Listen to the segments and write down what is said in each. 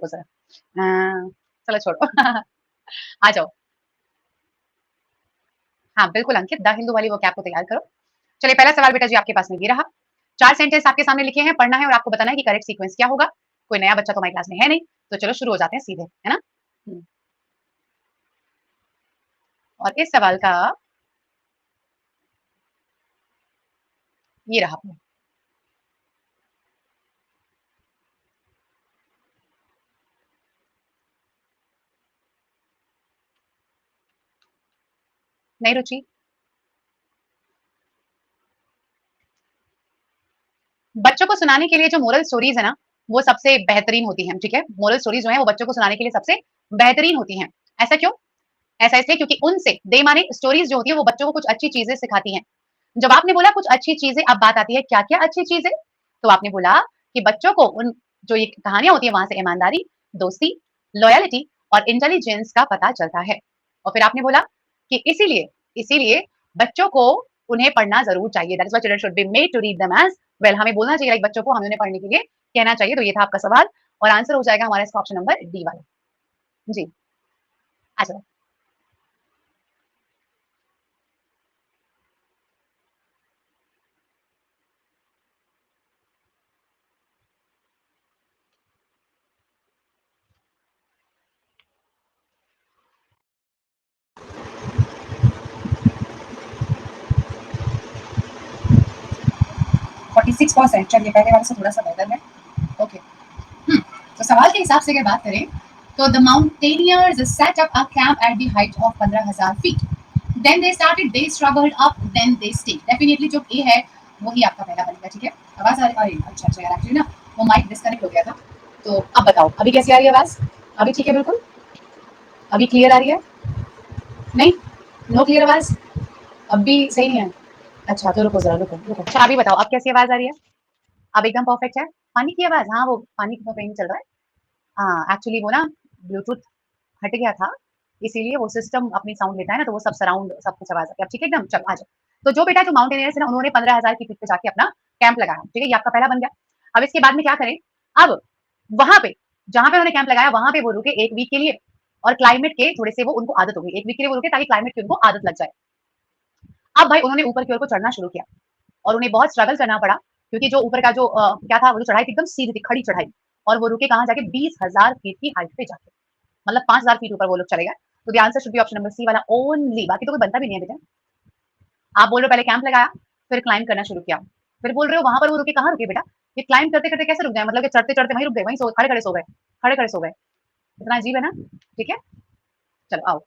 रुको ज़रा। चलो छोड़ो। आ जाओ। हाँ, बिल्कुल अंकित, द हिंदू वाली vocab को तैयार करो। चलिए पहला सवाल बेटा जी आपके पास में ये रहा। 4 सेंटेंस आपके सामने लिखे हैं, पढ़ना है और आपको बताना है कि करेक्ट सीक्वेंस क्या होगा। कोई नया बच्चा तो हमारी क्लास में है नहीं, तो चलो शुरू हो जाते हैं सीधे, है ना? हुँ, और इस सवाल का ये रहा। नहीं रुचि? बच्चों को सुनाने के लिए जो मोरल स्टोरीज़ है ना, वो सबसे बेहतरीन होती हैं, ठीक है? मोरल स्टोरीज़ जो हैं, वो बच्चों को सुनाने के लिए सबसे बेहतरीन होती हैं। ऐसा क्यों? ऐसा इसलिए क्योंकि उनसे दे माने स्टोरीज़ जो होती हैं, वो बच्चों को कुछ अच्छी चीज़ें सिखाती हैं। जब आपने बोला कुछ अच्छी चीज़ें, अब बात आती है क्या-क्या अच्छी चीज़ें? तो आपने बोला कि बच्चों को उन जो ये कहानियाँ होती हैं, वहाँ से ईमानदारी, दोस्ती, लॉयल्टी और इंटेलिजेंस का पता चलता है। और फिर आपने बोला कि इसीलिए बच्चों को उन्हें पढ़ना ज़रूर चाहिए। That is why children should be made to read them as well. हमें बोलना चाहिए लाइक बच्चों को हमें उन्हें पढ़ने के लिए कहना चाहिए। तो ये था आपका सवाल और आंसर हो जाएगा हमारा इसका ऑप्शन नंबर डी वाला। जी, आ जाओ। 46% चलिए पहले वाले से थोड़ा-सा बेहतर है। ओके। हुँ, तो सवाल के हिसाब से अगर बात करें, तो the mountaineers set up a camp at the height of 15,000 feet. Then they started, they struggled up, then they stayed. Definitely जो ए है, वही आपका पहला बनेगा, ठीक है? आवाज़ आ रही अरे! अच्छा, अच्छा यार एक्चुअली ना वो माइक डिस्कनेक्ट हो गया था। तो अब बताओ, अभी कैसी आ रही है आवाज़? अभी ठीक है बिल्कुल? अभी क्लियर आ रही है? नहीं? नो क्लियर आवाज़? अब भी सही नहीं है? अच्छा, तो रुको ज़रा रुको, रुको। अच्छा अभी बताओ, अब कैसी आवाज़ आ रही है? अब एकदम परफेक्ट है? पानी की आवाज़? हाँ, वो पानी का कहीं चल रहा है। हाँ, एक्चुअली वो ना ब्लूटूथ हट गया था, इसीलिए वो सिस्टम अपनी साउंड लेता है ना, तो वो सब सराउंड सब कुछ आवाज़ आती है। अब ठीक है एकदम? चलो आ जाओ। तो जो बेटा जो माउंटेनियर्स है ना, उन्होंने 15,000 की पीक पे जाके अपना कैंप लगाया, ठीक है? ये आपका पहला बन गया। अब इसके बाद में क्या करें? अब वहाँ पे, जहाँ पे उन्होंने कैंप लगाया, वहाँ पे वो रुके 1 वीक के लिए और क्लाइमेट के थोड़े से वो उनको आदत हो गई। 1 वीक के लिए वो रुके ताकि क्लाइमेट की उनको आदत लग जाए। अब भाई उन्होंने ऊपर की ओर को चढ़ना शुरू किया और उन्हें बहुत स्ट्रगल करना पड़ा क्योंकि जो ऊपर का जो क्या था, वो जो चढ़ाई थी एकदम सीधी थी, खड़ी चढ़ाई और वो रुके कहाँ जाके 20,000 फीट की हाइट पे जाके। मतलब 5,000 फीट ऊपर वो लोग चले गए। तो the answer should be option number C वाला ओनली, बाकी तो कोई बनता भी नहीं है बेटा। आप बोल रहे हो पहले कैंप लगाया, फिर क्लाइंब करना शुरू किया। फिर बोल रहे हो वहाँ पर वो रुके, कहाँ रुके बेटा? ये क्लाइंब करते-करते कैसे रुक गए? मतलब कि चढ़ते-चढ़ते वहीं रुक गए, वहीं सो खड़े-खड़े सो गए, खड़े-खड़े सो गए। इतना अजीब है ना? ठीक है? चलो आओ।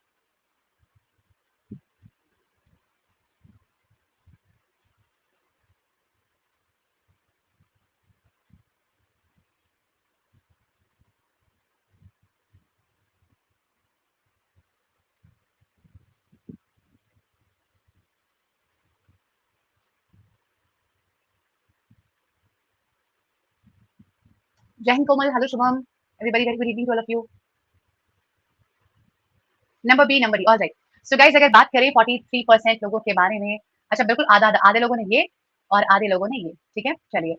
जय Hind Komal, hello Shubham, everybody very good evening to all of you. Number B, number D, alright. So guys अगर बात करें 43% लोगों के बारे में, अच्छा बिल्कुल आधा-आधा, आधे लोगों ने ये और आधे लोगों ने ये, ठीक है? चलिए।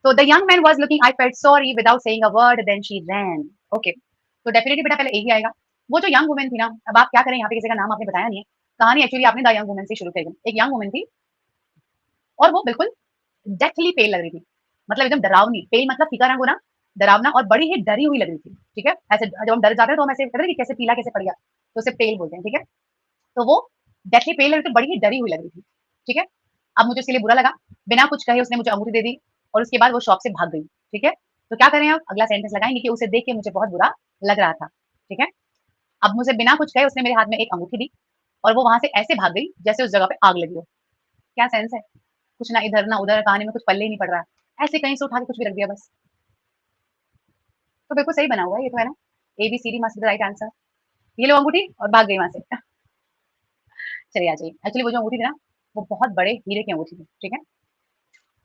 तो the young man was looking, I felt sorry without saying a word, then she ran. Okay, तो डेफिनिटली बेटा पहले यही आएगा। वो जो यंग वुमन थी ना, अब आप क्या करें, यहाँ पे किसी का नाम आपने बताया नहीं है। कहानी एक्चुअली आपने द यंग वुमन से शुरू करी। एक यंग वुमन थी और वो बिल्कुल डेथली पेल लग रही थी। मतलब एकदम डरावनी, पेल मतलब फीका रंग होना, डरावना और बड़ी ही डरी हुई लग रही थी, ठीक है? ऐसे जब हम डर जाते हैं तो हम ऐसे कहते हैं ना कि कैसे पीला कैसे पड़ गया, तो उसे पेल बोलते हैं, ठीक है? तो वो डेथली पेल लग रही थी, बड़ी ही डरी हुई लग रही थी, ठीक है? अब मुझे उसके लिए बुरा लगा, बिना कुछ कहे उसने मुझे अंगूठी दे दी और उसके बाद वो शॉप से भाग गई, ठीक है? तो क्या करें अब? अगला सेंटेंस लगाएँगे कि उसे देख के मुझे बहुत बुरा लग रहा था, ठीक है? अब मुझे बिना कुछ कहे उसने मेरे हाथ में एक अंगूठी दी और वो वहाँ से ऐसे भाग गई जैसे उस जगह पे आग लगी हो। क्या सेंस है? कुछ ना इधर ना उधर, कहानी में कुछ पल्ले ही नहीं पड़ रहा है। ऐसे कहीं से उठा के कुछ भी रख दिया बस। तो बिल्कुल सही बना हुआ है ये तो, है ना? A B C D must be the right answer. ये लो अंगूठी और भाग गई वहाँ से। चलिए आ जाइए। एक्चुअली वो जो अंगूठी थी ना, वो बहुत बड़े हीरे की अंगूठी थी, ठीक है?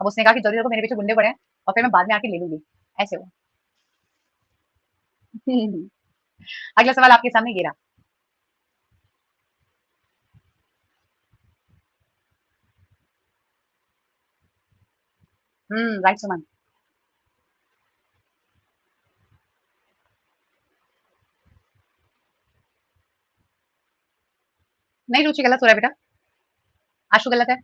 अब उसने कहा कि जल्दी देखो मेरे पीछे गुंडे पड़े हैं और फिर मैं बाद में आके ले लूँगी। ऐसे हुआ। अगला सवाल आपके सामने ये रहा। राइट सुमन। नहीं रुचि, गलत हो रहा है बेटा। आशु गलत है।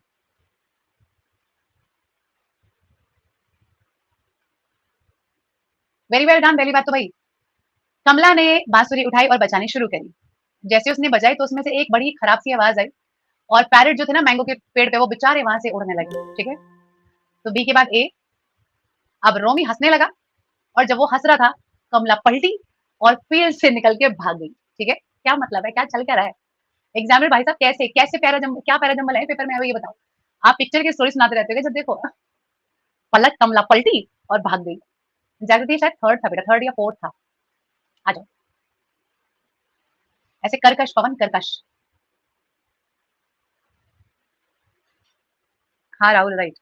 वेरी वेल डन, पहली बात तो भाई। कमला ने बांसुरी उठाई और बजानी शुरू करी। जैसे उसने बजाई तो उसमें से एक बड़ी खराब सी आवाज आई और पैरट जो थे ना मैंगो के पेड़ पे, वो बेचारे वहां से उड़ने लगे। ठीक है, तो बी के बाद ए। अब रोमी हंसने लगा और जब वो हंस रहा था, कमला पलटी और फील्ड से निकल के भाग गई। ठीक है, क्या मतलब है, क्या चल क्या रहा है? एग्जामिनर भाई साहब कैसे कैसे क्या पैराजम्बल है पेपर में, ये बताओ। आप पिक्चर की स्टोरी सुनाते रहते हो जब देखो। पलट कमला पलटी और भाग गई। जागृति शायद थर्ड था बेटा, थर्ड या फोर्थ था। आ जाओ। ऐसे कर्कश पवन कर्कश। हाँ राहुल राइट।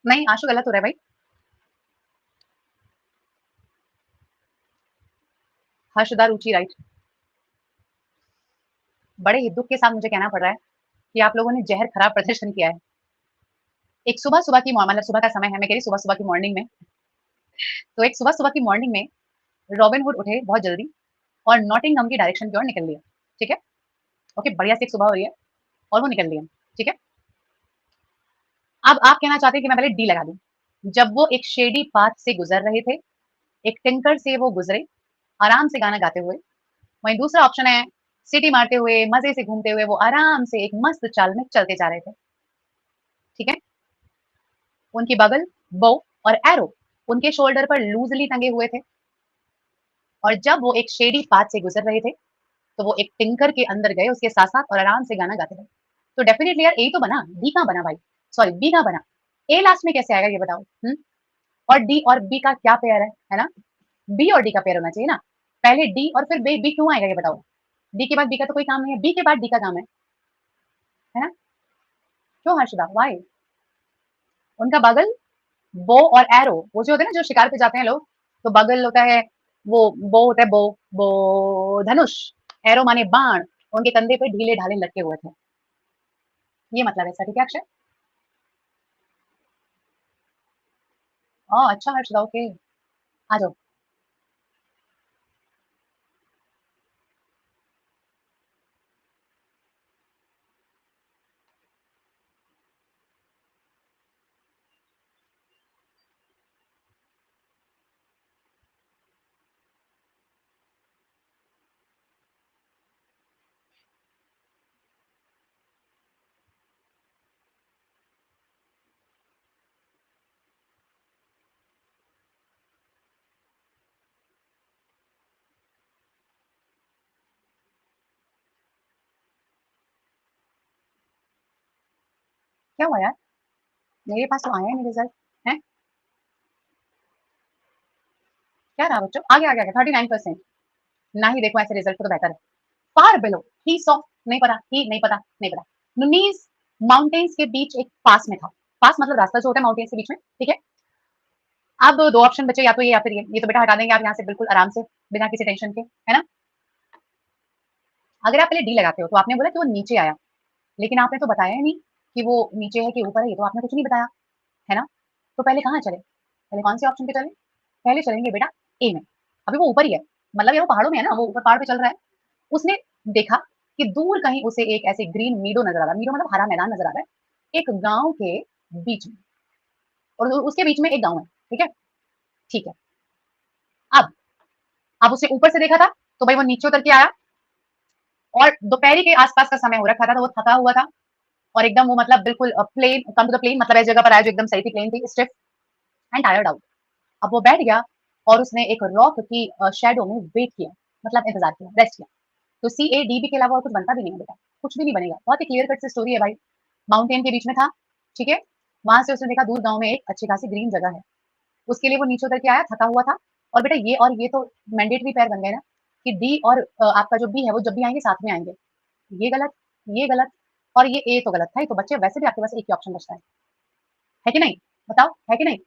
नहीं आशु गलत हो रहा है भाई। हर्षदा रुचि राइट। बड़े ही दुख के साथ मुझे कहना पड़ रहा है कि आप लोगों ने जहर खराब प्रदर्शन किया है। एक सुबह सुबह की मतलब सुबह का समय है, मैं कह रही सुबह सुबह की मॉर्निंग में। तो एक सुबह सुबह की मॉर्निंग में रॉबिन हुड उठे बहुत जल्दी और नॉटिंगहम की डायरेक्शन की ओर निकल लिया। ठीक है, ओके, बढ़िया से एक सुबह हो रही है और वो निकल लिया। ठीक है, अब आप कहना चाहते हैं कि मैं पहले डी लगा दूं। जब वो एक शेडी पाथ से गुजर रहे थे, एक टिंकर से वो गुजरे आराम से गाना गाते हुए। वहीं दूसरा ऑप्शन है सिटी मारते हुए मजे से घूमते हुए वो आराम से एक मस्त चाल में चलते जा रहे थे। ठीक है, उनकी बगल, बो और एरो उनके शोल्डर पर लूजली टंगे हुए थे और जब वो एक शेडी पाथ से गुजर रहे थे तो वो एक टिंकर के अंदर गए उसके साथ साथ और आराम से गाना गाते रहे। तो डेफिनेटली यार ए तो बना, डी कहाँ बना भाई? सॉरी बी कहाँ बना? ए लास्ट में कैसे आएगा ये बताओ? और डी और बी का क्या पेयर है ना? बी और डी का पेयर होना चाहिए ना। पहले डी और फिर बी, बी क्यों आएगा ये बताओ? डी के बाद बी का तो कोई काम नहीं है, बी के बाद डी का काम है ना? क्यों हर्षदा, वाई? उनका बगल, बो और एरो, वो जो होते हैं ना जो शिकार पे जाते हैं लोग, तो बगल होता है वो, बो होता है बो, बो धनुष, एरो माने बाण, उनके कंधे पे ढीले ढाले लटके हुए थे। ये मतलब है, ठीक है अक्षय? अच्छा हर्षदा, ओके, आ जाओ। क्या हुआ यार? मेरे पास तो आया ही नहीं रिजल्ट है। क्या रहा बच्चों? आगे आगे आगे 39%। ना ही देखो ऐसे रिजल्ट तो बेहतर है। फार बिलो ही सॉ, नहीं पता ही नहीं पता नहीं पता। नुनीज माउंटेन्स के बीच एक पास में था। पास मतलब रास्ता जो होता है माउंटेन्स के बीच में। ठीक है, अब दो ऑप्शन बचे, या तो ये या फिर ये तो बेटा हटा देंगे आप यहाँ से बिल्कुल आराम से, बिना किसी टेंशन के, है ना? अगर आप पहले डी लगाते हो तो आपने बोला कि वो नीचे आया, लेकिन आपने तो बताया ही नहीं कि वो नीचे है कि ऊपर है, ये तो आपने कुछ नहीं बताया, है ना? तो पहले कहाँ चले? पहले कौन से ऑप्शन पे चले? पहले चलेंगे बेटा ए में। अभी वो ऊपर ही है, मतलब ये वो पहाड़ों में है ना, वो ऊपर पहाड़ पे चल रहा है। उसने देखा कि दूर कहीं उसे एक ऐसे ग्रीन मीडो नजर आ रहा है, मीडो मतलब हरा मैदान नजर आ रहा है एक गांव के बीच में, और उसके बीच में एक गांव है। ठीक है, ठीक है। अब अब उसने ऊपर से देखा था तो भाई वो नीचे उतर के आया और दोपहरी के आसपास का समय हो रखा था, तो वो थका हुआ था और एकदम वो मतलब बिल्कुल plain, come to the plain, मतलब ऐसी जगह पर आया जो एकदम सही थी, प्लेन थी, स्टिफ एंड टायर्ड आउट। अब वो बैठ गया और उसने एक रॉक की शेडो में वेट किया, मतलब इंतजार किया, रेस्ट किया। तो सी ए डी बी के अलावा और कुछ बनता भी नहीं है बेटा, कुछ भी नहीं बनेगा। बहुत ही क्लियर कट से स्टोरी है भाई। माउंटेन के बीच में था, ठीक है, वहां से उसने देखा दूर गांव में एक अच्छी खासी ग्रीन जगह है, उसके लिए वो नीचे उतर के आया, थका हुआ था। और बेटा ये और ये तो मैंडेटरी पैर बन गए ना, कि डी और आपका जो बी है वो जब भी आएंगे साथ में आएंगे। ये गलत और ये ए तो गलत था, तो बच्चे वैसे भी आपके पास एक ही ऑप्शन बचता है कि नहीं? बताओ है कि नहीं?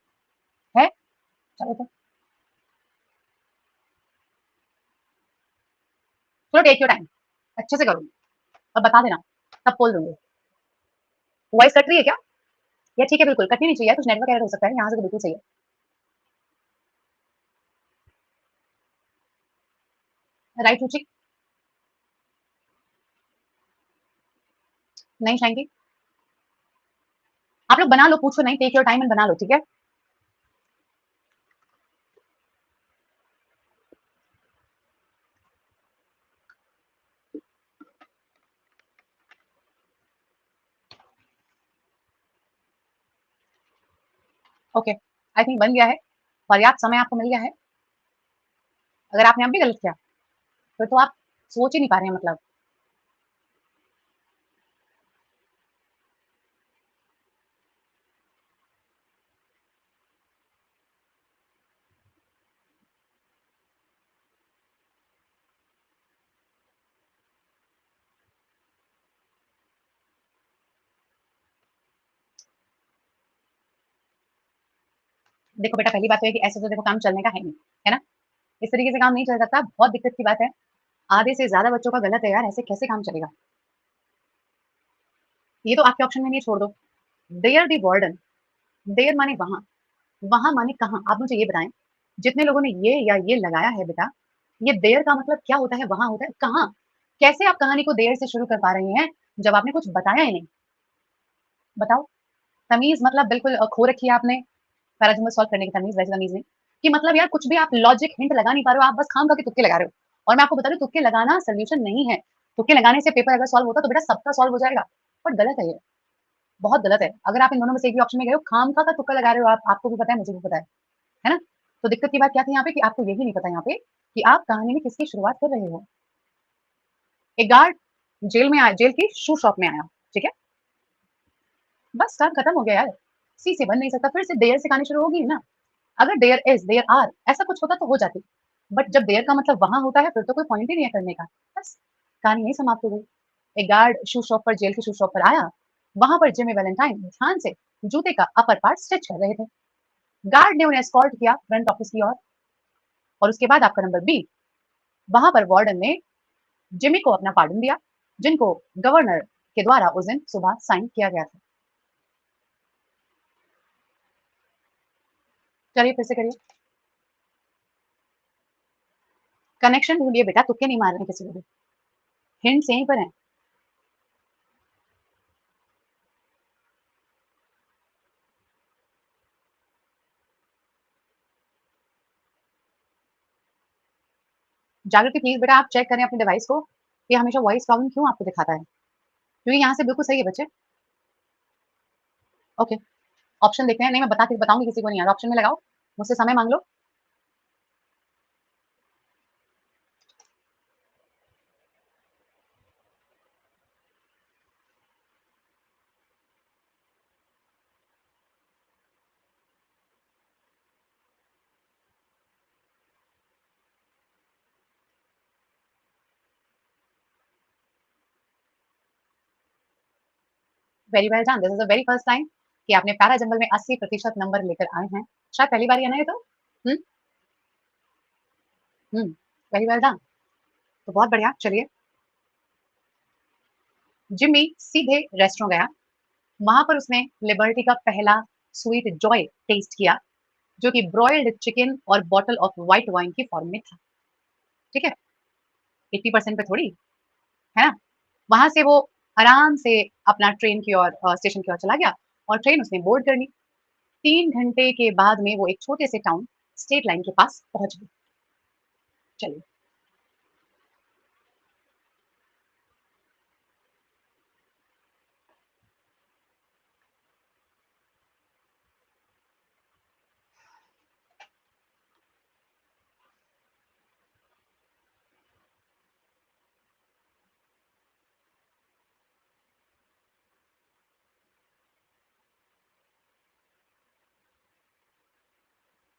है? चलो तो चलो टेक योर टाइम, अच्छे से करो और बता देना, तब बोल दूंगी। वॉइस कट रही है क्या? या ठीक है बिल्कुल, कठिन नहीं चाहिए, कुछ नेटवर्क एरर हो सकता है, यहाँ से तो बिल्कुल सही है। राइट रुचि? नहीं शांति? आप लोग बना लो, पूछो नहीं, टेक योर टाइम एंड बना लो, ठीक है? ओके, आई थिंक बन गया है, पर्याप्त समय आपको मिल गया है। अगर आपने अब भी गलत किया, फिर तो आप सोच ही नहीं पा रहे हैं मतलब। देखो बेटा, पहली बात तो है कि ऐसे तो देखो काम चलने का है नहीं, है ना? इस तरीके से काम नहीं चल सकता, बहुत दिक्कत की बात है। आधे से ज़्यादा बच्चों का गलत है यार, ऐसे कैसे काम चलेगा? ये तो आपके ऑप्शन में नहीं है, छोड़ दो। देयर द वार्डन, देयर माने वहाँ, वहाँ माने कहाँ? आप मुझे ये बताएँ, जितने लोगों ने ये या ये लगाया है बेटा, ये देयर का मतलब क्या होता है, वहाँ होता है, कहाँ? कैसे आप कहानी को देयर से शुरू कर पा रही हैं, जब आपने कुछ बताया ही नहीं? बताओ। तमीज़ मतलब बिल्कुल खो रखी है आपने, पैराजम्बल सॉल्व करने की तमीज़, वैसे तमीज़ नहीं। कि मतलब यार कुछ भी आप लॉजिक हिंट लगा नहीं पा रहे हो, आप बस खाम-खा के तुक्के लगा रहे हो। और मैं आपको बता रही हूँ तुक्के लगाना सॉल्यूशन नहीं है। तुक्के लगाने से पेपर अगर सॉल्व होता तो बेटा सबका सॉल्व हो जाएगा। बट गलत है ये, बहुत गलत है। अगर आप इन दोनों में से एक भी ऑप्शन में गए हो, खाम-खा का तुक्का लगा रहे हो आप, आपको भी पता है, मुझे भी पता है ना? तो दिक्कत की बात क्या थी यहाँ पे कि आपको यही नहीं पता यहाँ पे कि आप कहानी में किसकी शुरुआत कर रहे हो। एक गार्ड जेल की शू शॉप में आया, ठीक है? बस काम खत्म हो गया यार। सी से बन नहीं सकता, फिर से देयर से कहानी शुरू होगी ना। अगर देयर इज़, देयर आर ऐसा कुछ होता तो हो जाती। बट जब देयर का मतलब वहाँ होता है फिर तो कोई पॉइंट ही नहीं है करने का। बस कहानी यहीं समाप्त हो गई। एक गार्ड शू शॉप पर जेल की शू शॉप पर आया। वहाँ पर जिमी वैलेंटाइन ध्यान से जूते का अपर पार्ट स्टिच कर रहे थे। गार्ड ने उन्हें एस्कॉर्ट किया फ्रंट ऑफिस की ओर और उसके बाद आपका नंबर बी, वहाँ पर वार्डन ने जिमी को अपना पार्डन दिया, जिनको गवर्नर के द्वारा उस दिन सुबह साइन किया गया था। चलिए फिर से करिए। कनेक्शन ढूंढिए बेटा, तुक्के नहीं मारने किसी को भी। हिंट्स यहीं पर हैं। जागृति प्लीज बेटा आप चेक करें अपने डिवाइस को, ये हमेशा वॉइस प्रॉब्लम क्यों आपको दिखाता है, क्योंकि यहाँ से बिल्कुल सही है बच्चे। ओके, ऑप्शन देखते हैं, नहीं मैं बताऊंगी किसी को नहीं यार, ऑप्शन में लगाओ, मुझसे समय मांग लो। Very well done, this is the very first time कि आपने पैरा जंगल में 80% नंबर लेकर आए हैं, शायद पहली बार ही है ना ये तो। हम्म हम्म वेरी वेल डन, तो बहुत बढ़िया। चलिए, जिम्मी सीधे रेस्टोरेंट गया, वहां पर उसने लिबर्टी का पहला स्वीट जॉय टेस्ट किया, जो कि ब्रॉइल्ड चिकन और बॉटल ऑफ व्हाइट वाइन की फॉर्म में था। ठीक है, 80% पे थोड़ी, है ना? वहां से वो आराम से अपना ट्रेन की ओर स्टेशन की ओर चला गया और ट्रेन उसने बोर्ड कर ली। 3 घंटे के बाद में वो एक छोटे से टाउन स्टेट लाइन के पास पहुंच गई। चलिए,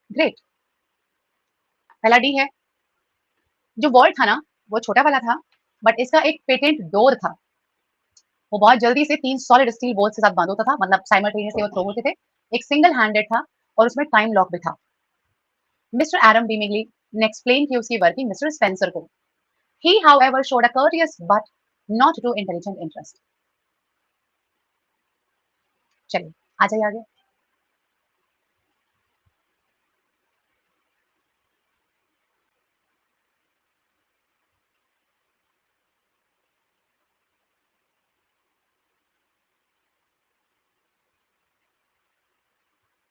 ग्रेट। पहला डी है। जो वॉल्ट था ना, वो छोटा वाला था, बट इसका एक पेटेंट डोर था। वो बहुत जल्दी से 3 सॉलिड स्टील बोल्ट के साथ बंद होता था, मतलब साइमल्टेनियसली वो थ्रो होते थे। एक सिंगल हैंडेड था और उसमें टाइम लॉक भी था। मिस्टर एडम बीमिंगली ने एक्सप्लेन की उसकी वर्किंग मिस्टर स्पेंसर को। He however showed a courteous but not too intelligent interest. चलिए, आ जाइए आगे।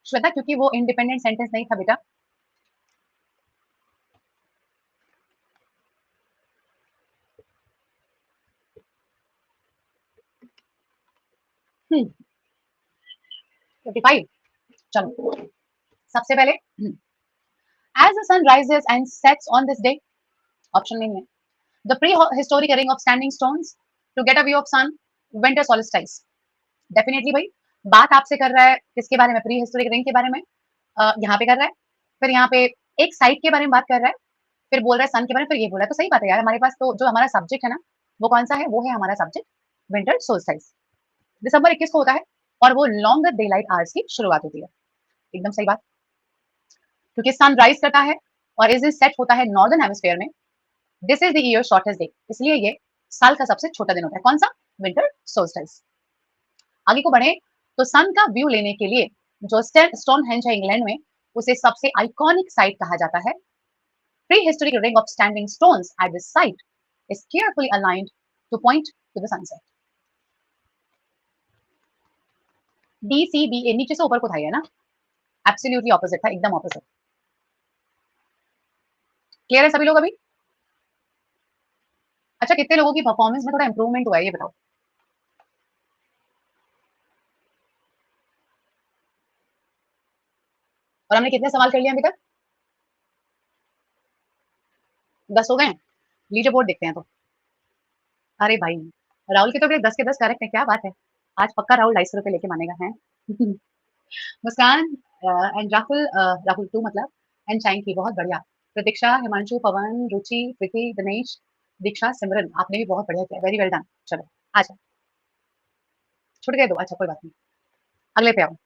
श्वेता, क्योंकि वो इंडिपेंडेंट सेंटेंस नहीं था बेटा। हम्म 55। चलो सबसे पहले, as the sun rises and sets on this day, option नहीं है। The prehistoric ring of standing stones to get a view of sun, winter solstice. Definitely भाई, बात आपसे कर रहा है किसके बारे में? प्री हिस्टोरिक रिंग के बारे में। यहाँ पे कर रहा है, फिर यहाँ पे एक साइट के बारे में बात कर रहा है, फिर बोल रहा है सन के बारे में, फिर ये बोल रहा है। तो सही बात है यार, हमारे पास तो जो हमारा सब्जेक्ट है ना, वो कौन सा है? वो है हमारा सब्जेक्ट विंटर सोल्स्टिस। दिसंबर 21 को होता है और वो लॉन्गर डे लाइट आवर्स की शुरुआत होती है। एकदम सही बात, क्योंकि सन राइज करता है और इज सेट होता है नॉर्दर्न हेमिस्फीयर में। This is the year shortest day, इसलिए ये साल का सबसे छोटा दिन होता है। कौन सा? Winter solstice. आगे को बढ़े तो सन का व्यू लेने के लिए जो स्टोन हेंज है इंग्लैंड में, उसे सबसे आइकॉनिक साइट कहा जाता है। Prehistoric ring of standing stones at this site is carefully aligned to point to the sunset. DCBA नीचे से ऊपर को था ये ना, एब्सोल्युटली ऑपोजिट था, एकदम ऑपोजिट। क्लियर है सभी लोग अभी? अच्छा, कितने लोगों की परफॉर्मेंस में थोड़ा इंप्रूवमेंट हुआ है ये बताओ। और हमने कितने सवाल कर लिए अभी तक? 10 हो गए। लीजिए बोर्ड देखते हैं तो। अरे भाई, राहुल के तो 10 के 10 करेक्ट है, क्या बात है। आज पक्का राहुल 250 रुपए लेके मानेगा है। मुस्कान एंड राहुल, राहुल टू मतलब, एंड चैंकी बहुत बढ़िया। प्रतीक्षा, हिमांशु, पवन, रुचि, प्रीति, दिनेश, दीक्षा, सिमरन, आपने भी बहुत बढ़िया किया, वेरी वेल डन। चलो आ जाओ। छूट गए दो, अच्छा कोई बात नहीं, अगले पे आओ।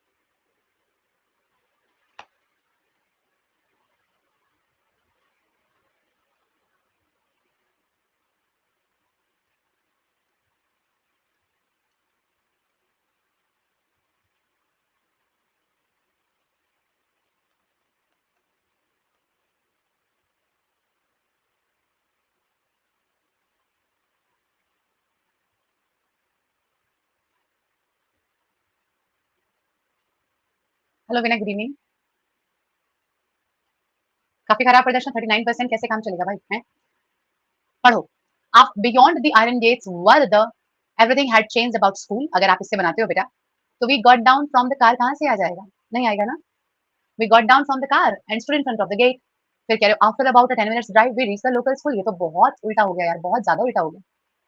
हेलो विनय, गुड इवनिंग। काफी खराब प्रदर्शन, 39%, कैसे काम चलेगा भाई है? पढ़ो आप। Beyond the iron gates where the everything had changed about school, अगर आप इससे बनाते हो बेटा तो we got down from the car, कहाँ से आ जाएगा? नहीं आएगा ना। We got down from the car and stood in front of the gate. फिर कह रहे हो after about 10 minutes drive we reach the local school, ये तो बहुत उल्टा हो गया यार, बहुत ज्यादा उल्टा हो गया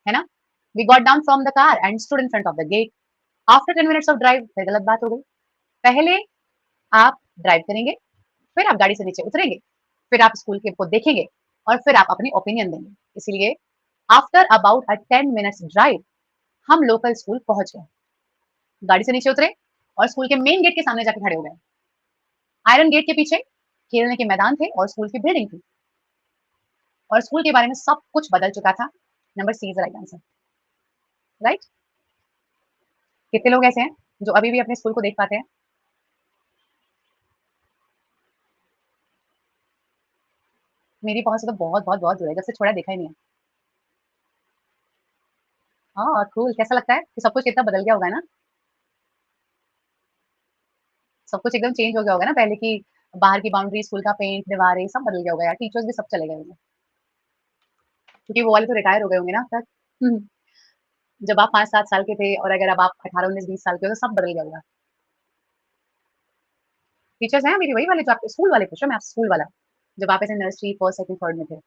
है ना। We got down from the car and stood in front of the gate after 10 minutes of drive, फिर गलत बात हो गई। पहले आप ड्राइव करेंगे, फिर आप गाड़ी से नीचे उतरेंगे, फिर आप स्कूल के को देखेंगे और फिर आप अपनी ओपिनियन देंगे। इसीलिए after about a 10 minutes drive हम लोकल स्कूल पहुंच गए, गाड़ी से नीचे उतरे और स्कूल के मेन गेट के सामने जाके खड़े हो गए। आयरन गेट के पीछे खेलने के मैदान थे और स्कूल की बिल्डिंग थी और स्कूल के बारे में सब कुछ बदल चुका था। Number C is the right answer, right. कितने लोग ऐसे हैं जो अभी भी अपने स्कूल को देख पाते हैं? मेरी पहुंच से तो बहुत बहुत बहुत दूर है, जब से छोड़ा देखा ही नहीं है। हाँ कूल, कैसा लगता है कि सब कुछ कितना बदल गया होगा ना? सब कुछ एकदम चेंज हो गया होगा ना, पहले की बाहर की बाउंड्री, स्कूल का पेंट, दीवारें सब बदल गया होगा यार, टीचर्स भी सब चले गए होंगे, क्योंकि वो वाले तो रिटायर हो गए होंगे ना अब तक। जब आप 5-7 साल के थे और अगर अब आप 18-19-20 साल के हो तो सब बदल गया होगा। टीचर्स हैं मेरी वही वाले जो आप स्कूल वाले पूछ रहे हो, मैं आप स्कूल वाला, जब आप ऐसे नर्सरी फर्स्ट सेकंड थर्ड में थे।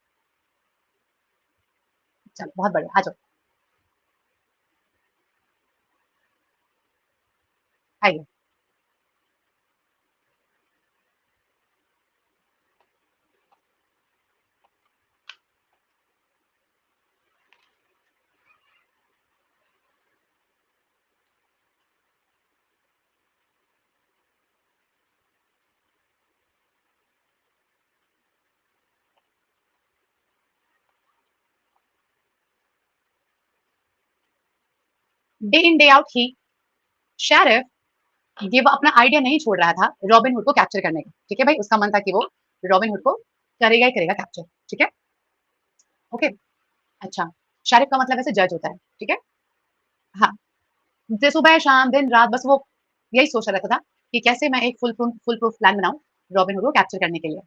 चलो बहुत बढ़िया, आ जाओ, आइए। Day in day out he, sheriff ये वो अपना आइडिया नहीं छोड़ रहा था रॉबिन हुड को कैप्चर करने का, ठीक है भाई, उसका मन था कि वो रॉबिन हुड को करेगा ही करेगा कैप्चर, ठीक है, ओके। अच्छा, शारिफ का मतलब ऐसे जज होता है, ठीक है, हाँ, जो सुबह शाम दिन रात बस वो यही सोचता रहता था कि कैसे मैं एक फुल प्रूफ प्लान बनाऊं रॉबिन हुड को कैप्चर करने के लिए।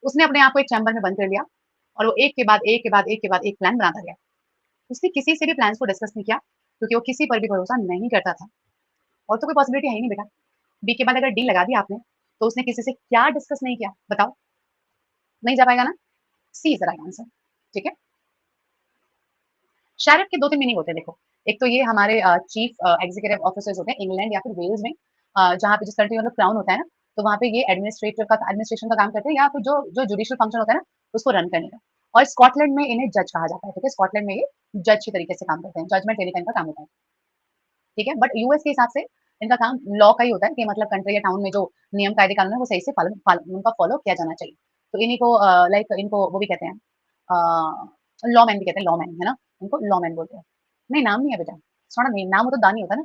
उसने अपने आप को एक चैम्बर में बंद कर लिया और वो एक के बाद एक के बाद एक के बाद एक प्लान बनाता गया। उसने किसी से भी प्लान्स को डिस्कस नहीं किया क्योंकि वो किसी पर भी भरोसा नहीं करता था। और तो कोई पॉसिबिलिटी है ही नहीं बेटा। बी के बाद अगर डी लगा दिया आपने तो उसने किसी से क्या डिस्कस नहीं किया बताओ? नहीं जा पाएगा ना? सी इज द राइट आंसर, ठीक है। शेरिफ के दो तीन मीनिंग होते हैं देखो। एक तो ये हमारे चीफ एग्जीक्यूटिव ऑफिसर्स होते हैं इंग्लैंड या फिर वेल्स में, जहाँ पे जिस कंट्री में मतलब क्राउन होता है ना, तो वहाँ पे ये एडमिनिस्ट्रेशन का काम करते हैं या फिर जो जो जुडिशियल फंक्शन होता है ना उसको रन करने का। और स्कॉटलैंड में इन्हें जज कहा जाता है, ठीक है, स्कॉटलैंड में ये जज के तरीके से काम करते हैं, जजमेंट देने का इनका काम होता है, ठीक है। बट यूएस के हिसाब से इनका काम लॉ का ही होता है कि मतलब कंट्री या टाउन में जो नियम कायदे कानून है वो सही से उनका फॉलो किया जाना चाहिए। तो इन्हीं को लाइक इनको वो भी कहते हैं लॉ मैन भी कहते हैं, लॉ मैन है ना, इनको लॉ मैन बोलते हैं। नहीं नाम नहीं है बेटा, थोड़ा नहीं, नाम हो तो दानी होता ना।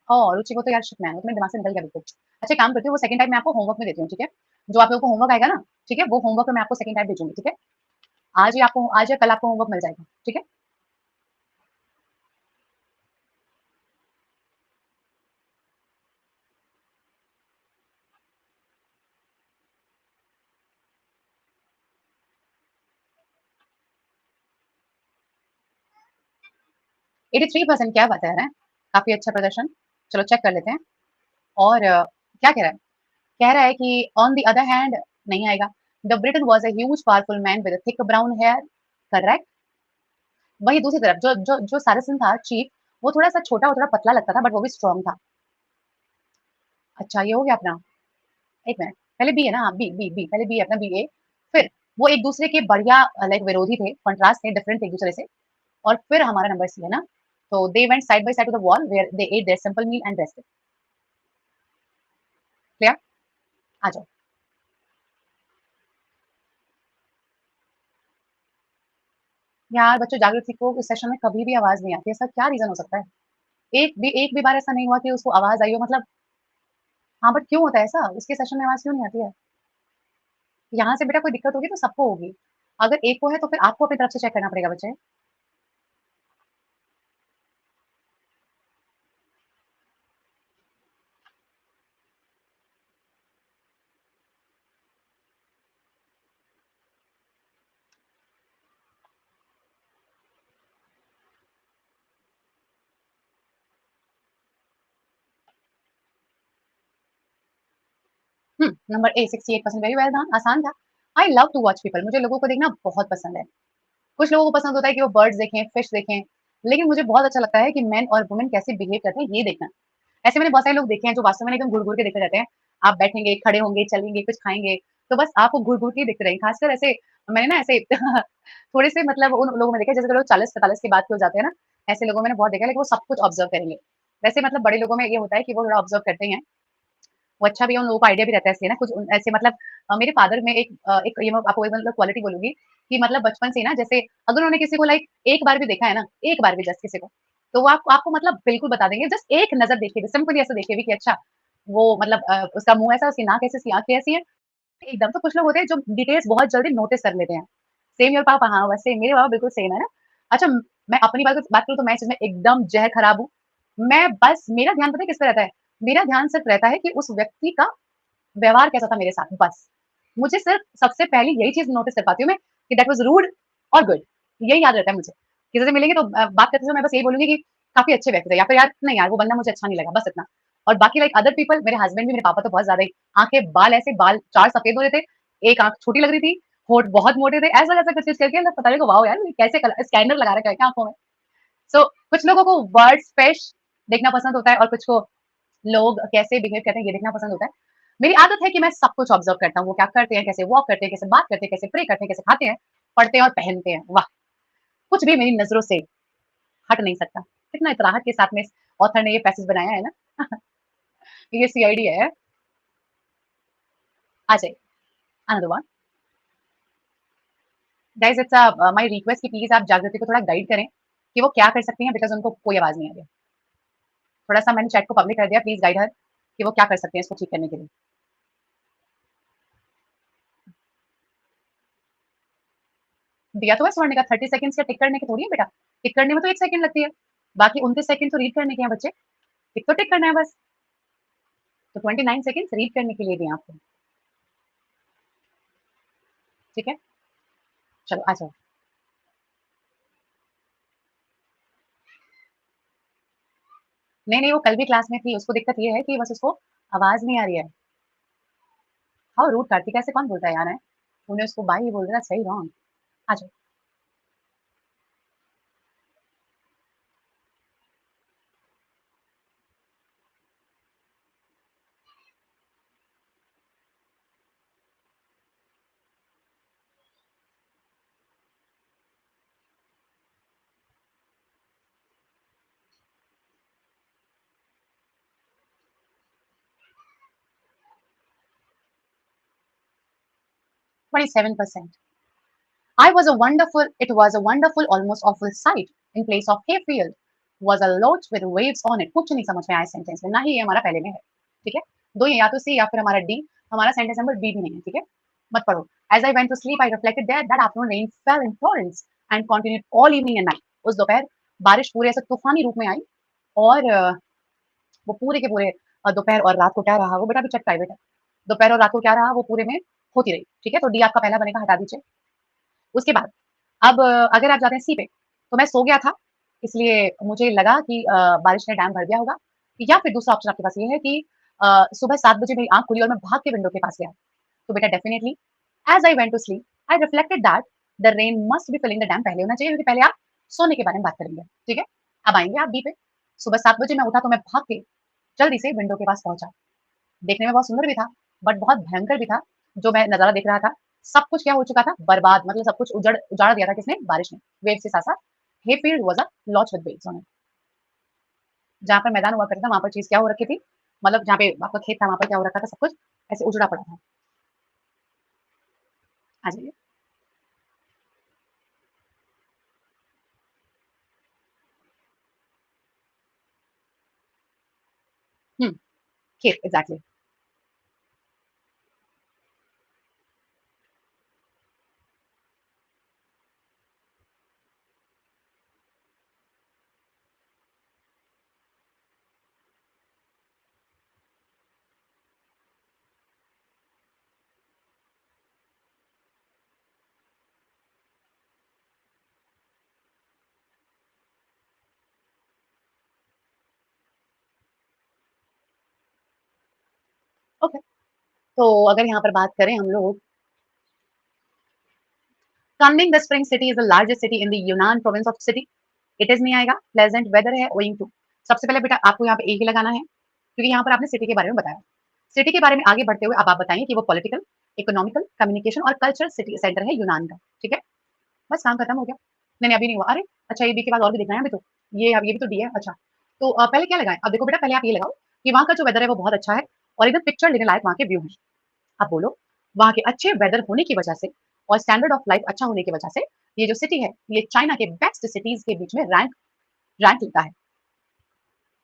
और रुचि को तो यार शिट मैन तुम्हें दिमाग से निकल गया बिल्कुल। अच्छा काम करती हूँ, वो सेकंड टाइम मैं आपको होमवर्क में देती हूँ, ठीक है, जो आप लोगों को होमवर्क आएगा ना, ठीक है, वो होमवर्क में मैं आपको सेकंड टाइम भेजूंगी, ठीक है। आज या कल आपको होमवर्क मिल जाएगा, ठीक है। 83% क्या बता रहा है, काफी अच्छा प्रदर्शन। चलो चेक कर लेते हैं। और क्या कह रहा है? कह रहा है कि ऑन द अदर हैंड नहीं आएगा। The Briton was a huge powerful man with thick brown hair, correct. वही दूसरी तरफ जो जो जो सारसन था चीफ, वो थोड़ा सा छोटा और थोड़ा पतला लगता था बट वो भी स्ट्रांग था। अच्छा ये हो गया अपना। एक मिनट, पहले बी है ना, बी बी बी पहले बी है अपना, बी ए। फिर वो एक दूसरे के बढ़िया लाइक विरोधी थे, कंट्रास्ट थे, डिफरेंट थे एक दूसरे से। और फिर हमारा नंबर सी है ना, तो they went side by side to the wall where they ate their simple meal and rested. Clear, आ जाओ। यार बच्चों जागृति को इस सेशन में कभी भी आवाज नहीं आती, ऐसा क्या रीजन हो सकता है? एक भी बार ऐसा नहीं हुआ कि उसको आवाज आई हो, मतलब। हाँ बट क्यों होता है ऐसा, उसके सेशन में आवाज क्यों नहीं आती है? यहाँ से बेटा कोई दिक्कत होगी तो सबको होगी। अगर एक को है तो फिर आपको अपनी तरफ से चेक करना पड़ेगा बच्चे। Number A 68%, very well done, आसान था। I love to watch people, मुझे लोगों को देखना बहुत पसंद है। कुछ लोगों को पसंद होता है कि वो बर्ड्स देखें, फिश देखें, लेकिन मुझे बहुत अच्छा लगता है कि मेन और वुमेन कैसे बिहेव करते हैं ये देखना। ऐसे मैंने बहुत सारे लोग देखे हैं जो वास्तव में एकदम घूर-घूर के देखते रहते हैं। आप बैठेंगे, खड़े होंगे, चलेंगे, कुछ खाएँगे, तो बस आपको घूर-घूर के ही देखते रहेंगे। खासकर ऐसे मैंने ना ऐसे थोड़े से मतलब उन लोगों में देखा है जैसे लोग 40-45 की बात के हो जाते हैं ना, ऐसे लोगों मैंने बहुत देखा है, लेकिन वो सब कुछ ऑब्जर्व करेंगे। वैसे मतलब बड़े लोगों में ये होता है कि वो थोड़ा ऑब्जर्व करते ही हैं। वो अच्छा भी है, उन लोगों को आइडिया भी रहता है इसलिए ना कुछ ऐसे मतलब मेरे फादर में एक ये मैं आपको मतलब क्वालिटी बोलूँगी कि मतलब बचपन से ही ना जैसे अगर उन्होंने किसी को लाइक एक बार भी देखा है ना, एक बार भी जस्ट किसी को, तो वो आपको आपको मतलब बिल्कुल बता देंगे, जस्ट एक नज़र देख के भी, सिंपली ऐसे देख के भी कि अच्छा वो मतलब उसका मुँह ऐसा, उसकी नाक ऐसी, उसकी आँखें ऐसी हैं, एकदम। तो कुछ लोग होते हैं जो डिटेल्स बहुत जल्दी नोटिस कर लेते हैं। सेम योर पापा, हाँ, वैसे मेरे पापा बिल्कुल सेम है ना। अच्छा मैं अपनी बात करूँ तो मैं इस चीज़ में एकदम ज़हर खराब हूँ। मैं बस मेरा ध्यान पता है किस पे रहता है? मेरा ध्यान सिर्फ रहता है कि उस व्यक्ति का व्यवहार कैसा था मेरे साथ, बस। मुझे सिर्फ सबसे पहले यही चीज़ नोटिस कर पाती हूँ मैं कि दैट वाज़ रूड और गुड, यही याद रहता है मुझे। किसी से मिलेंगे तो बात करते समय मैं बस यही बोलूँगी कि काफ़ी अच्छे व्यक्ति थे या फिर यार नहीं यार वो बंदा मुझे अच्छा नहीं लगा, बस इतना। और बाकी लाइक अदर पीपल, मेरे हस्बैंड भी, मेरे पापा तो बहुत ज़्यादा ही आँखें, बाल ऐसे बाल 4 सफ़ेद हो रहे थे, 1 आँख छोटी लग रही थी, होंठ बहुत मोटे थे, ऐसा-ऐसा कुछ-कुछ करके ना पता नहीं वाओ यार ये कैसे कलर स्कैनर लगा रखा है क्या आँखों में? सो कुछ लोगों को बर्ड्स, फिश देखना पसंद होता है और कुछ को लोग कैसे बिहेव करते हैं ये देखना पसंद होता है। मेरी आदत है कि मैं सब कुछ ऑब्जर्व करता हूँ, वो क्या करते हैं, कैसे वॉक करते हैं, कैसे बात करते हैं, कैसे प्रे करते हैं, कैसे खाते हैं, पढ़ते हैं और पहनते हैं। वाह! कुछ भी मेरी नज़रों से हट नहीं सकता। कितना इतराहट के साथ में इस ऑथर ने ये पैसेज बनाया है ना। ये सीआईडी है। आ जाइए, another one. Guys it's my request कि प्लीज़ आप जागृति को थोड़ा गाइड करें। कि वो क्या कर सकती हैं बिकॉज़ उनको कोई आवाज़ नहीं आ रही है। थोड़ा-सा मैंने चैट को पब्लिक कर दिया, प्लीज़ गाइड हर कि वो क्या कर सकते हैं इसको ठीक करने के लिए। दिया तो है स्वर्ण का 30 सेकंड्स क्या टिक करने के थोड़ी है बेटा। टिक करने में तो 1 सेकंड लगती है। बाकी 29 सेकंड तो रीड करने के हैं बच्चे। टिक तो टिक करना है बस। तो 29 सेकंड्स रीड करने के लिए दिए आपको। ठीक है? चलो आ जाओ। नहीं, नहीं वो कल भी क्लास में थी, उसको दिक्कत ये है कि बस उसको आवाज़ नहीं आ रही है। हाउ रूड कार्तिक ऐसे कौन बोलता है यार हैं? तूने उसको बाय ही बोल दिया, दैट्स वेरी रॉन्ग। आ जाओ। 27%. It was a wonderful, almost awful sight. In place of hayfield was a lot with waves on it. कुछ नहीं समझ में आया सेंटेंस में, ना ही ये हमारा पहले में है, ठीक है? दो ही या तो सी या फिर हमारा डी, हमारा सेंटेंस नंबर बी भी नहीं है, ठीक है? मत पढ़ो। As I went to sleep, I reflected that afternoon rain fell in torrents and continued all evening and night. उस दोपहर बारिश पूरे ऐसे तूफानी रूप में आई और वो पूरे के पूरे दोपहर और रात को क्या रहा, वो बेटा अभी चेक प्राइवेट है। दोपहर और रात को क्या रहा, वो पूरे में होती रही, ठीक है? तो डी आपका पहला बनेगा, हटा दीजिए। उसके बाद अब अगर आप जाते हैं सी पे, तो मैं सो गया था, इसलिए मुझे लगा कि बारिश ने डैम भर दिया होगा या फिर दूसरा ऑप्शन आपके पास ये है कि सुबह 7 बजे मेरी आँख खुली और मैं भाग के विंडो के पास गया। तो बेटा definitely as I went to sleep, I reflected that the rain must be filling the dam पहले होना चाहिए क्योंकि पहले आप सोने के बारे में बात करेंगे, ठीक है? अब आएँगे आप बी पे। सुबह 7 बजे मैं उठा तो मैं भाग के जल्दी से विंडो के पास पहुँचा। देखने में बहुत सुंदर भी था, बट बहुत भयंकर भी था। जो मैं नज़ारा देख रहा था, सब कुछ क्या हो चुका था? बर्बाद मतलब सब कुछ उजाड़ दिया था किसने? बारिश ने, वेव्स के साथ-साथ। Hayfield was a lodge with waves on it. जहाँ पर मैदान हुआ करता था, वहाँ पर चीज़ क्या हो रखी थी? मतलब जहाँ पे आपका खेत था, वहाँ पर क्या हो रखा था? सब कुछ ऐसे उजड़ा पड़ा था। आ जाइए। हुँ, खेत एग्ज़ैक्टली। ओके, तो अगर यहाँ पर बात करें हम लोग Kunming, the spring city, is the largest city in the Yunnan province of city. It is नहीं आएगा, pleasant weather है owing to। सबसे पहले बेटा आपको यहाँ पे एक ही लगाना है, क्योंकि यहाँ पर आपने सिटी के बारे में बताया। सिटी के बारे में आगे बढ़ते हुए अब आप बताइए कि वो पॉलिटिकल, इकोनॉमिकल, कम्युनिकेशन और कल्चरल सिटी सेंटर है यूनान का, ठीक है? बस काम खत्म हो गया। नहीं, नहीं अभी नहीं हुआ। अरे! अच्छा ये बी के बाद और भी देखना है अभी तो। ये भी तो डी है, अच्छा। तो पहले क्या लगाएँ? अब देखो बेटा पहले आप ये लगाओ कि वहाँ का जो वेदर है वो बहुत अच्छा है और एकदम पिक्चर लेने लायक वहाँ के व्यू हैं। आप बोलो, वहाँ के अच्छे वेदर होने की वजह से और स्टैंडर्ड ऑफ लाइफ अच्छा होने की वजह से ये जो सिटी है, ये चाइना के बेस्ट सिटीज़ के बीच में रैंक रैंक लेता है,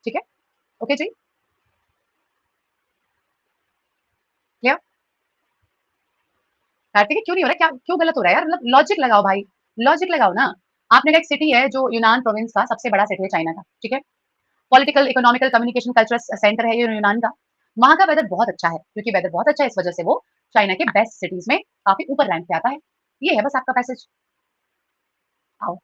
ठीक है? ओके जी, क्लियर? कार्तिक क्यों नहीं हो रहा है? क्या क्यों गलत हो रहा है यार? मतलब लॉजिक लगाओ भाई, लॉजिक लगाओ ना। आपने कहा एक सिटी है जो यूनान प्रोविंस का सबसे बड़ा सिटी है चाइना का, ठीक है? Political, economical, communication, cultural centre है ये यूनान का। वहाँ का वेदर बहुत अच्छा है, क्योंकि वेदर बहुत अच्छा है इस वजह से वो चाइना के बेस्ट सिटीज़ में काफ़ी ऊपर रैंक पे आता है। ये है बस आपका पैसेज। आओ।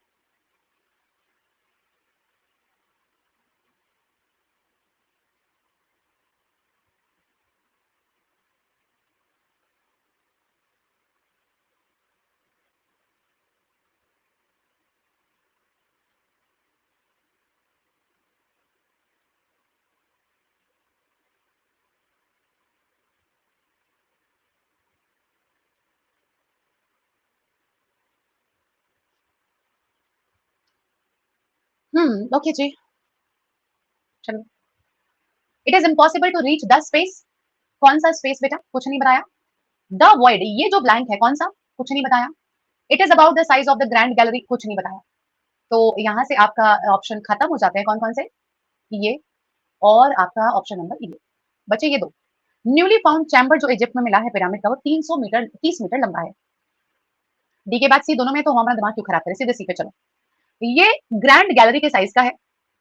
ओके जी, चलो। It is impossible to reach the space. कौन-सा स्पेस बेटा? कुछ नहीं बताया। द वॉइड ये जो ब्लैंक है कौन-सा? कुछ नहीं बताया। It is about the size of the grand gallery कुछ नहीं बताया। तो यहाँ से आपका ऑप्शन खत्म हो जाते हैं कौन-कौन से? ये और आपका ऑप्शन नंबर ये। बचे ये 2। न्यूली फाउंड चैम्बर जो इजिप्ट में मिला है पिरामिड का वो 300 मीटर 30 मीटर लंबा है। डी के बाद सी दोनों में तो हम अपना दिमाग क्यों खराब करें, सीधे सी पे चलो। ये ग्रैंड गैलरी के साइज का है,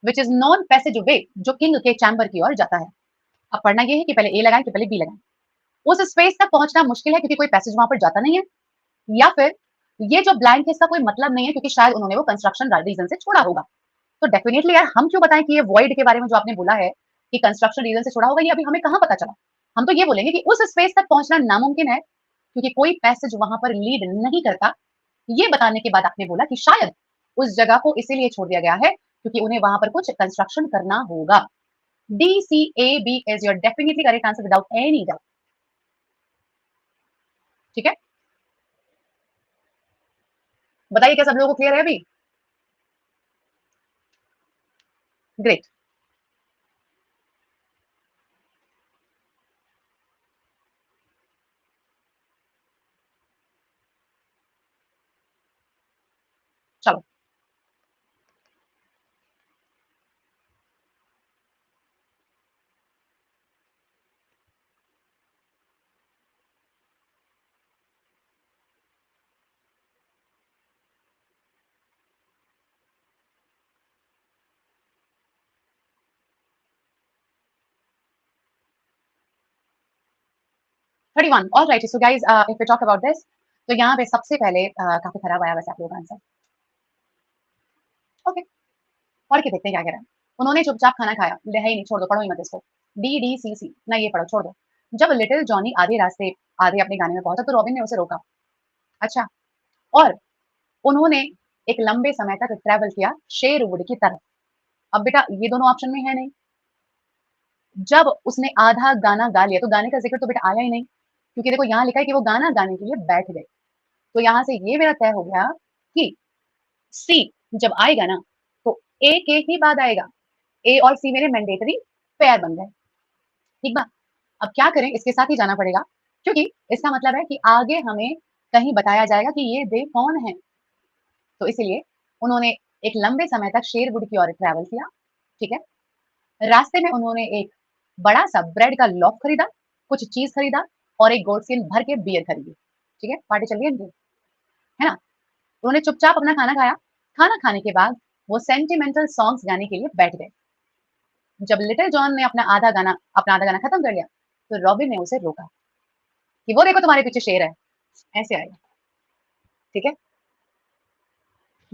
व्हिच इज़ नॉन पैसेज वे जो किंग के चैम्बर की ओर जाता है। अब पढ़ना ये है कि पहले ए लगाएँ कि पहले बी लगाएँ। उस स्पेस तक पहुँचना मुश्किल है क्योंकि कोई पैसेज वहाँ पर जाता नहीं है, या फिर ये जो ब्लैंक है इसका कोई मतलब नहीं है क्योंकि शायद उन्होंने वो कंस्ट्रक्शन रीज़न से छोड़ा होगा। तो डेफिनिटली यार हम क्यों बताएं कि ये वॉइड के बारे में जो आपने बोला है कि कंस्ट्रक्शन रीजन से छोड़ा होगा, ये अभी हमें कहाँ पता चला। हम तो ये बोलेंगे कि उस स्पेस तक पहुंचना नामुमकिन है क्योंकि कोई पैसेज वहां पर लीड नहीं करता। ये बताने के बाद आपने बोला कि शायद उस जगह को इसीलिए छोड़ दिया गया है क्योंकि उन्हें वहां पर कुछ कंस्ट्रक्शन करना होगा। D C A B is your definitely correct answer without any doubt. ठीक है, बताइए क्या सब लोगों को क्लियर है अभी? ग्रेट। चलो, 31 all right. So guys if we talk about this, तो यहाँ पे सबसे पहले काफी खराब आया वैसे आप लोगों का आंसर। ओके, पढ़ के देखते हैं क्या कह रहा है। उन्होंने चुपचाप खाना खाया, ले है ही नहीं, छोड़ दो, पढ़ो ही मत इसको। डी डी सी सी ना, ये पढ़ो, छोड़ दो। जब लिटिल जॉनी आधे अपने गाने में पहुंचा तो रॉबिन ने उसे रोका। अच्छा, और उन्होंने एक लंबे समय तक ट्रैवल किया शेरवुड की तरफ। अब बेटा ये दोनों ऑप्शन में है नहीं। जब उसने आधा गाना गा लिया तो गाने का जिक्र तो बेटा आया ही नहीं क्योंकि देखो यहाँ लिखा है कि वो गाना गाने के लिए बैठ गए। तो यहाँ से ये मेरा तय हो गया कि सी जब आएगा ना तो ए के ही बाद आएगा। ए और सी मेरे मैंडेटरी पेयर बन गए। ठीक बा, अब क्या करें, इसके साथ ही जाना पड़ेगा क्योंकि इसका मतलब है कि आगे हमें कहीं बताया जाएगा कि ये दे कौन है। तो इसीलिए उन्होंने एक लंबे समय तक शेरवुड की ओर ट्रैवल किया। ठीक है, रास्ते में उन्होंने एक बड़ा सा ब्रेड का लॉफ खरीदा, कुछ चीज खरीदा और एक गोल्डस्किन भर के बियर खरीदी। ठीक है, पार्टी चल रही है इनकी, है ना। उन्होंने चुपचाप अपना खाना खाया। खाना खाने के बाद वो सेंटिमेंटल सॉन्ग्स गाने के लिए बैठ गए। जब लिटिल जॉन ने अपना आधा गाना खत्म कर लिया तो रॉबिन ने उसे रोका कि वो देखो तुम्हारे पीछे शेर है। ऐसे आएगा। ठीक है,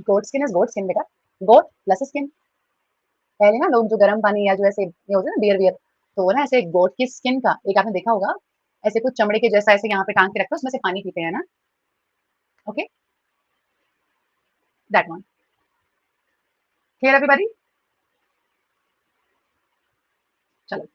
गोट स्किन इज गोट स्किन बेटा, गोट प्लस स्किन। पहले ना लोग जो गर्म पानी या जो ऐसे ये होते हैं ना बियर बियर, तो वो ना ऐसे गोट की स्किन का एक आपने देखा होगा, ऐसे कुछ चमड़े के जैसा ऐसे यहाँ पे टांग के रखते हैं, उसमें से पानी पीते हैं ना। Okay, that one. Clear everybody? चलो,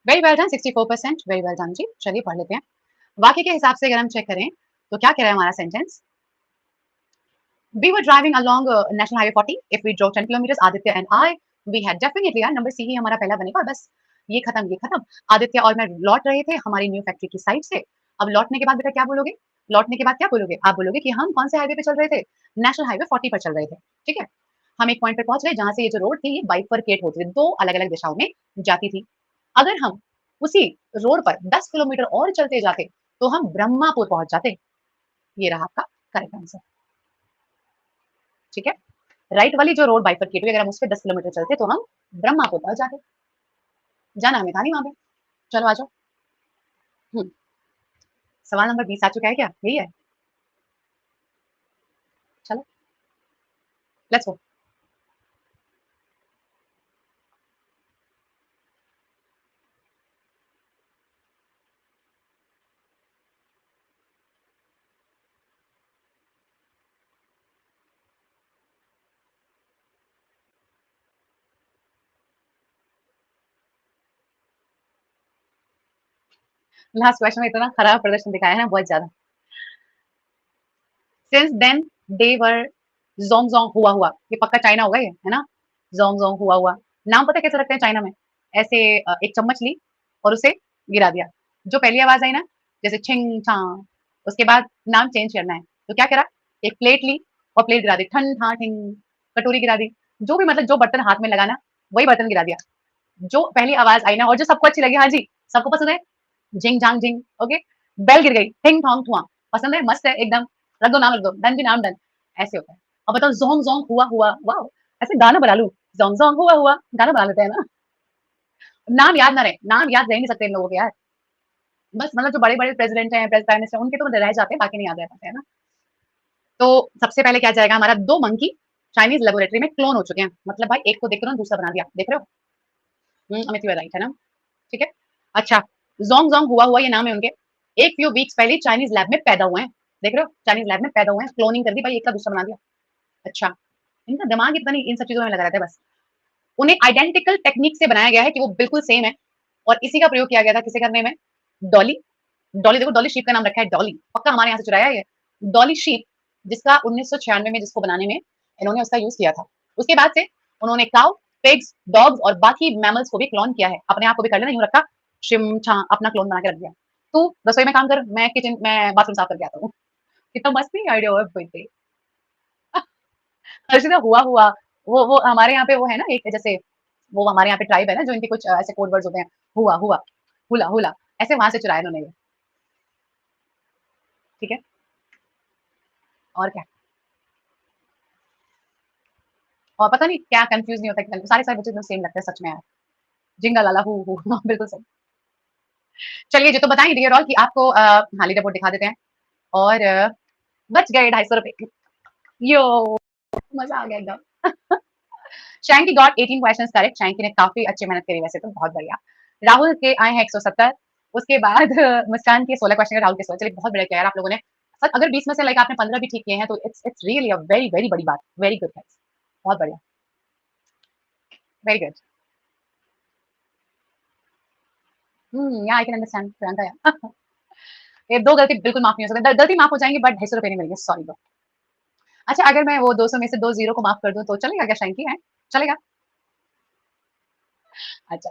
very well done, 64%, very well done जी। चलिए पढ़ लेते हैं। वाक्य के हिसाब से अगर हम चेक करें तो क्या कह रहा है हमारा sentence. We were driving along National Highway 40. If we drove 10 kilometers, Aditya and I, we had definitely यार नंबर सी ही हमारा पहला बनेगा और बस ये खत्म ये खत्म। आदित्य और मैं लौट रहे थे हमारी न्यू फैक्ट्री की साइड से। अब लौटने के बाद बेटा क्या बोलोगे? लौटने के बाद क्या बोलोगे? आप बोलोगे कि हम कौन से हाईवे पे चल रहे थे? नेशनल हाईवे 40 पर चल रहे थे। ठीक है, हम एक पॉइंट पे पहुंच गए जहां से ये जो रोड थी ये बाइफरकेट होती थी, दो अलग अलग दिशाओं में जाती थी। अगर हम उसी रोड पर 10 किलोमीटर और चलते जाते तो हम ब्रह्मापुर पहुंच जाते। ये रहा आपका करेक्ट आंसर। ठीक है, राइट वाली जो रोड बाइफरकेट हुई अगर हम उस पे 10 किलोमीटर चलते तो हम ब्रह्मापुर पहुंच जाते। जाना हमें था नहीं वहां पे। चलो आ जाओ। हम्म, सवाल नंबर 20 आ चुका है क्या? यही है। चलो, लेट्स गो। लास्ट क्वेश्चन में इतना खराब प्रदर्शन दिखाया है ना, बहुत ज़्यादा। सिंस देन दे वर ज़ोंग-ज़ोंग हुआ-हुआ, ये पक्का चाइना होगा ये, है ना? ज़ोंग-ज़ोंग हुआ-हुआ। नाम पता है कैसे रखते हैं चाइना में? ऐसे एक चम्मच ली और उसे गिरा दिया। जो पहली आवाज़ आई ना, जैसे छिंग छां, उसके बाद नाम चेंज करना है। तो क्या करा? एक प्लेट ली और प्लेट गिरा दी, ठन ठा ठिंग, कटोरी गिरा दी। जो भी मतलब जो बर्तन हाथ में लगा ना, वही बर्तन गिरा दिया। जो पहली आवाज़ आई ना और जो सबको अच्छी लगी, हाँ जी, सबको पसंद है, झिंग झांग झिंग, ओके, बेल गिर गई, टिंग टोंग धुआं, पसंद है, मस्त है एकदम, रख दो नाम, रख दो, डन जी नाम डन, ऐसे होता है। अब बताओ जोंग जोंग हुआ हुआ, वाओ, ऐसे गाना बना लूं, जोंग जोंग हुआ हुआ, गाना बना लेते हैं ना। नाम याद ना रहे, नाम याद रह नहीं सकते इन लोगों के यार, बस मतलब जो बड़े बड़े प्रेसिडेंट हैं, प्राइम मिनिस्टर, उनके तो रह जाते हैं, बाकी नहीं याद रह पाते है ना। तो सबसे पहले क्या जाएगा हमारा, दो मंकी चाइनीज लेबोरेटरी में क्लोन हो चुके हैं, मतलब भाई एक को देख रहे हो दूसरा बना दिया, देख रहे हो। अमित राइट है ना, ठीक है। अच्छा, जोंग जोंग हुआ हुआ ये नाम है उनके, एक फ्यू वीक्स पहले चाइनीज लैब में पैदा हुए हैं, देख रहे हो, चाइनीज लैब में पैदा हुए हैं, क्लोनिंग कर दी भाई, एक का दूसरा बना दिया। अच्छा, इनका दिमाग इतना नहीं इन सब चीजों में लगा रहता है बस। उन्हें आइडेंटिकल टेक्निक से बनाया गया है कि वो बिल्कुल सेम है, और इसी का प्रयोग किया गया था किसे करने में, डॉली। डॉली देखो, डॉली शीप का नाम रखा है डॉली, पक्का हमारे यहाँ से चुराया है ये, डॉली शीप, जिसका 1996 में जिसको बनाने में इन्होंने उसका यूज किया था। उसके बाद से उन्होंने काउ, पिग्स, डॉग्स और बाकी मैमल्स को भी क्लोन किया है, अपने आप को भी कर लेना यूं रखा, शिम छा अपना क्लोन बना के रख दिया। तू रसोई में काम कर, मैं किचन मैं बाथरूम साफ करके आता हूँ। कितना मस्त नहीं आइडिया हुआ बेटे। हर्षिता हुआ हुआ, वो हमारे यहाँ पे वो है ना एक जैसे, वो हमारे यहाँ पे ट्राइब है ना जो इनके कुछ ऐसे कोड वर्ड्स होते हैं, हुआ हुआ, हुला हुला, ऐसे वहां से चुराया इन्होंने ये, ठीक है। और क्या, और पता नहीं क्या कंफ्यूज नहीं होता, सारे सारे बच्चे एकदम सेम लगते हैं सच में यार, जिंगा लाला हु हाँ, बिल्कुल सही। चलिए जी, तो बताएं डियर ऑल कि आपको हाँ लीडर बोर्ड दिखा देते हैं, और बच गए 250 रुपए, यो, मजा आ गया एकदम। Shanky got 18 questions correct, Shanky ने काफी अच्छी मेहनत करी वैसे तो, बहुत बढ़िया। राहुल के आए हैं 170, उसके बाद मुस्कान के 16 क्वेश्चन, राहुल के 16, चलिए बहुत बढ़िया किया यार आप लोगों ने। सर अगर 20 में से लाइक आपने 15 भी ठीक किए हैं तो it's really a very very बड़ी बात, वेरी गुड गाइस, बहुत बढ़िया, वेरी गुड। या आई कैन अंडरस्टैंड प्रियंका या ये दो गलती बिल्कुल माफ नहीं हो सकती, गलती माफ हो जाएंगी बट 250 रुपए नहीं मिलेंगे, सॉरी ब्रो। अच्छा, अगर मैं वो 200 में से दो जीरो को माफ कर दूं तो चलेगा क्या शैंकी है, चलेगा? अच्छा,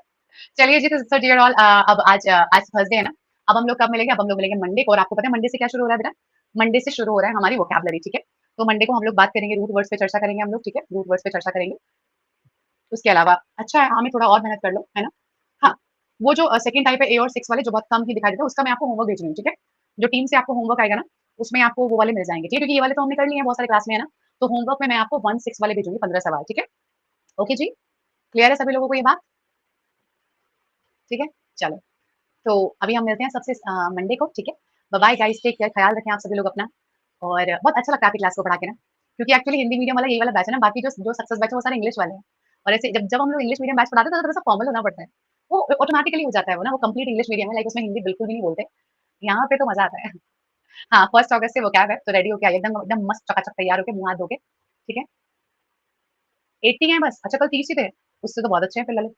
चलिए जी, तो डियर ऑल अब आज थर्सडे है ना, अब हम लोग कब मिलेंगे, अब हम लोग मिलेंगे मंडे को, और आपको पता है मंडे से क्या शुरू हो रहा है बेटा, मंडे से शुरू हो रहा है हमारी वोकैबुलरी, ठीक है। तो मंडे को हम लोग बात करेंगे, रूट वर्ड्स पे चर्चा करेंगे हम लोग, ठीक है, रूट वर्ड्स पे चर्चा करेंगे। उसके अलावा अच्छा है हमें थोड़ा और मेहनत कर लो, है ना। हाँ, वो जो सेकंड टाइप है ए और 6 वाले जो बहुत कम ही दिखाई देता है, उसका मैं आपको होमवर्क भेज रही हूँ, ठीक है। जो टीम से आपको होमवर्क आएगा ना, उसमें आपको वो वाले मिल जाएंगे, ठीक है, क्योंकि ये वाले तो हमने कर लिए हैं बहुत सारे क्लास में, है ना। तो होमवर्क में मैं आपको 1 6 वाले भेजूंगी, 15 सवाल, ठीक है। ओके जी, क्लियर है सभी लोगों को ये बात, ठीक है। चलो, तो अभी हम मिलते हैं सबसे मंडे को, ठीक है। Bye bye guys, take care, ख्याल रखें आप सभी लोग अपना, और बहुत अच्छा लगता है आपकी क्लास को पढ़ा के ना, क्योंकि एक्चुअली हिंदी मीडियम वाला यही वाला बैच है ना, बाकी जो जो सक्सेस बैच है वो सारे इंग्लिश वाले हैं, और ऐसे जब जब हम लोग इंग्लिश मीडियम बैच पढ़ाते हैं तो थोड़ा सा फॉर्मल होना पड़ता है, वो ऑटोमेटिकली हो जाता है, वो ना वो कंप्लीट इंग्लिश मीडियम है, लाइक उसमें हिंदी बिल्कुल भी नहीं बोलते, यहाँ पे तो मजा आता है। हाँ, 1 अगस्त से वो क्या है, तो रेडी होके आइए एकदम एकदम मस्त चकाचक तैयार होके, मुंह हाथ धो के, ठीक है। 80 है बस, अच्छा कल 30 ही थे, उससे तो बहुत अच्छे हैं फिर ललित।